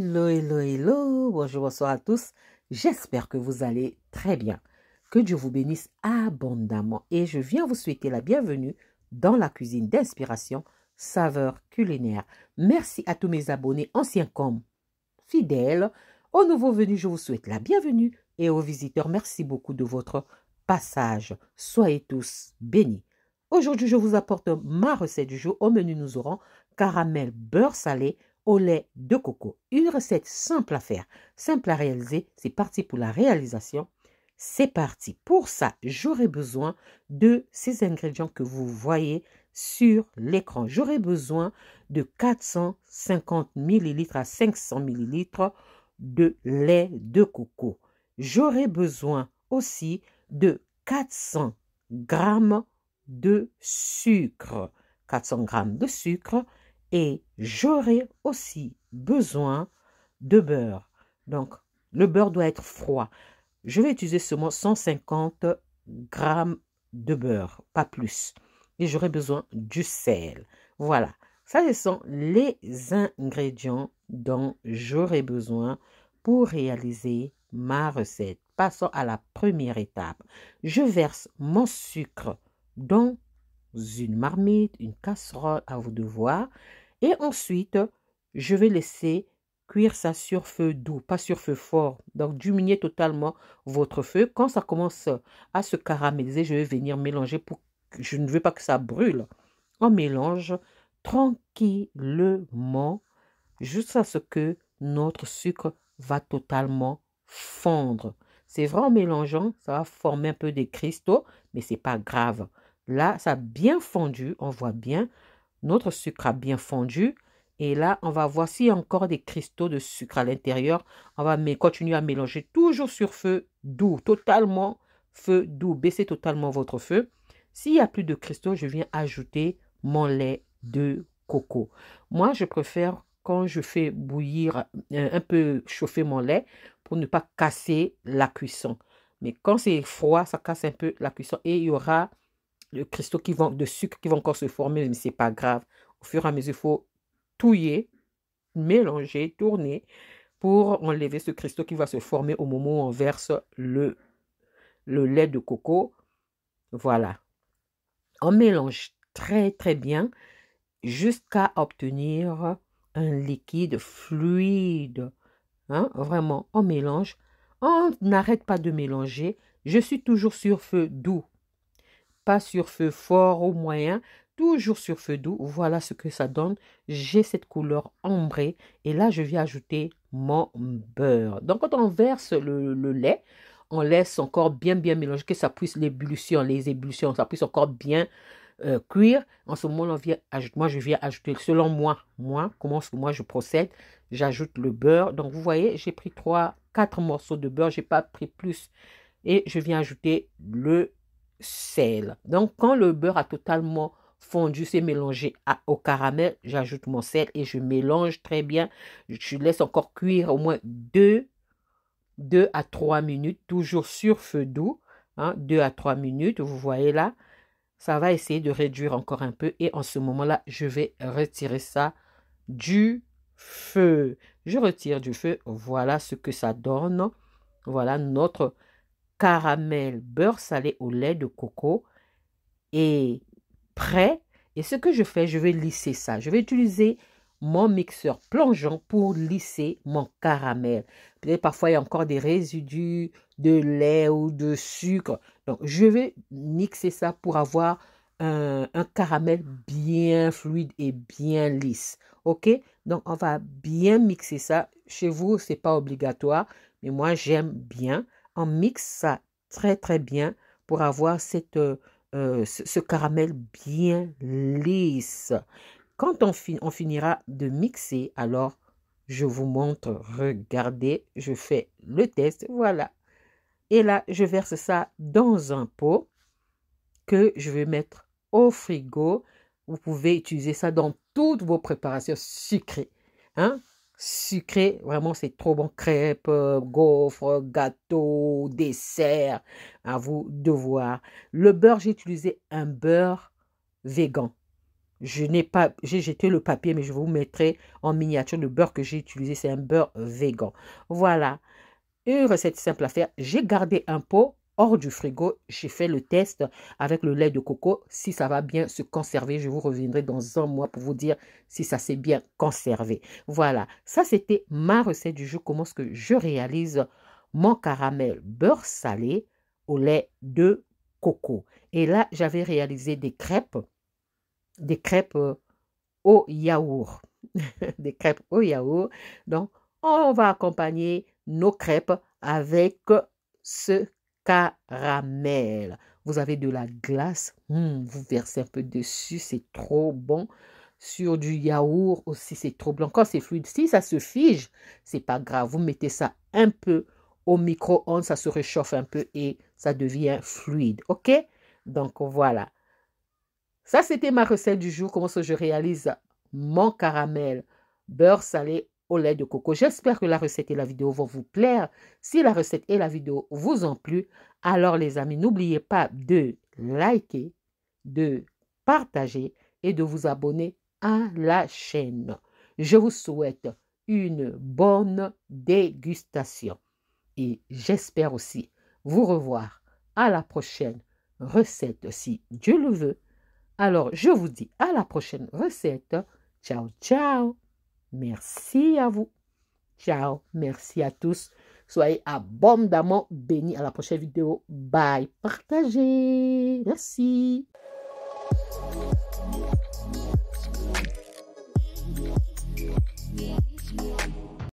Hello, hello, hello. Bonjour, bonsoir à tous. J'espère que vous allez très bien. Que Dieu vous bénisse abondamment. Et je viens vous souhaiter la bienvenue dans la cuisine d'inspiration, saveur culinaire. Merci à tous mes abonnés, anciens comme fidèles. Aux nouveaux venus, je vous souhaite la bienvenue. Et aux visiteurs, merci beaucoup de votre passage. Soyez tous bénis. Aujourd'hui, je vous apporte ma recette du jour. Au menu, nous aurons caramel beurre salé au lait de coco. Une recette simple à faire, simple à réaliser. C'est parti pour la réalisation. C'est parti. Pour ça, j'aurai besoin de ces ingrédients que vous voyez sur l'écran. J'aurai besoin de 450 ml à 500 ml de lait de coco. J'aurai besoin aussi de 400 grammes de sucre. 400 grammes de sucre. Et j'aurai aussi besoin de beurre. Donc, le beurre doit être froid. Je vais utiliser seulement 150 grammes de beurre, pas plus. Et j'aurai besoin du sel. Voilà. Ça, ce sont les ingrédients dont j'aurai besoin pour réaliser ma recette. Passons à la première étape. Je verse mon sucre dans une marmite, une casserole, à vous de voir. Et ensuite, je vais laisser cuire ça sur feu doux, pas sur feu fort. Donc, diminuez totalement votre feu. Quand ça commence à se caraméliser, je vais venir mélanger pour que je ne veux pas que ça brûle. On mélange tranquillement jusqu'à ce que notre sucre va totalement fondre. C'est vrai, en mélangeant, ça va former un peu des cristaux, mais c'est pas grave. Là, ça a bien fondu, on voit bien. Notre sucre a bien fondu. Et là, on va voir s'il y a encore des cristaux de sucre à l'intérieur. On va continuer à mélanger toujours sur feu doux, totalement feu doux. Baissez totalement votre feu. S'il n'y a plus de cristaux, je viens ajouter mon lait de coco. Moi, je préfère quand je fais bouillir, un peu chauffer mon lait pour ne pas casser la cuisson. Mais quand c'est froid, ça casse un peu la cuisson et il y aura le cristaux de sucre qui vont encore se former, mais ce n'est pas grave. Au fur et à mesure, il faut touiller, mélanger, tourner pour enlever ce cristaux qui va se former au moment où on verse le lait de coco. Voilà. On mélange très très bien jusqu'à obtenir un liquide fluide. Hein? Vraiment, on mélange. On n'arrête pas de mélanger. Je suis toujours sur feu doux. Pas sur feu fort ou moyen, toujours sur feu doux. Voilà ce que ça donne. J'ai cette couleur ambrée et là, je viens ajouter mon beurre. Donc, quand on verse le lait, on laisse encore bien mélanger, que ça puisse les ébullitions, ça puisse encore bien cuire. En ce moment, moi, je viens ajouter, selon comment moi je procède, j'ajoute le beurre. Donc, vous voyez, j'ai pris 4 morceaux de beurre, je n'ai pas pris plus. Et je viens ajouter le sel. Donc, quand le beurre a totalement fondu, c'est mélangé au caramel, j'ajoute mon sel et je mélange très bien. Je laisse encore cuire au moins 2 à 3 minutes, toujours sur feu doux. 2 à 3 minutes, vous voyez là. Ça va essayer de réduire encore un peu et en ce moment-là, je vais retirer ça du feu. Je retire du feu. Voilà ce que ça donne. Voilà notre caramel beurre salé au lait de coco est prêt. Et ce que je fais, je vais lisser ça. Je vais utiliser mon mixeur plongeant pour lisser mon caramel. Peut-être parfois il y a encore des résidus de lait ou de sucre. Donc je vais mixer ça pour avoir un caramel bien fluide et bien lisse. Ok? Donc on va bien mixer ça. Chez vous, c'est pas obligatoire, mais moi j'aime bien. On mixe ça très très bien pour avoir ce caramel bien lisse. Quand on finira de mixer, alors je vous montre, regardez, je fais le test, voilà. Et là, je verse ça dans un pot que je vais mettre au frigo. Vous pouvez utiliser ça dans toutes vos préparations sucrées. Sucré, vraiment c'est trop bon. Crêpes, gaufres, gâteaux, dessert, à vous de voir. Le beurre, j'ai utilisé un beurre végan. j'ai jeté le papier, mais je vous mettrai en miniature le beurre que j'ai utilisé. C'est un beurre végan. Voilà, une recette simple à faire. J'ai gardé un pot hors du frigo. J'ai fait le test avec le lait de coco. Si ça va bien se conserver, je vous reviendrai dans un mois pour vous dire si ça s'est bien conservé. Voilà, ça c'était ma recette du jour. Comment est-ce que je réalise mon caramel beurre salé au lait de coco. Et là, j'avais réalisé des crêpes au yaourt. Des crêpes au yaourt. Donc, on va accompagner nos crêpes avec ce caramel. Vous avez de la glace, vous versez un peu dessus, c'est trop bon. Sur du yaourt aussi, c'est trop blanc. Quand c'est fluide, si ça se fige, c'est pas grave. Vous mettez ça un peu au micro-ondes, ça se réchauffe un peu et ça devient fluide. OK? Donc, voilà. Ça, c'était ma recette du jour. Comment ça je réalise mon caramel beurre salé au lait de coco. J'espère que la recette et la vidéo vont vous plaire. Si la recette et la vidéo vous ont plu, alors les amis, n'oubliez pas de liker, de partager et de vous abonner à la chaîne. Je vous souhaite une bonne dégustation et j'espère aussi vous revoir à la prochaine recette si Dieu le veut. Alors, je vous dis à la prochaine recette. Ciao, ciao. Merci à vous. Ciao. Merci à tous. Soyez abondamment bénis. À la prochaine vidéo. Bye. Partagez. Merci.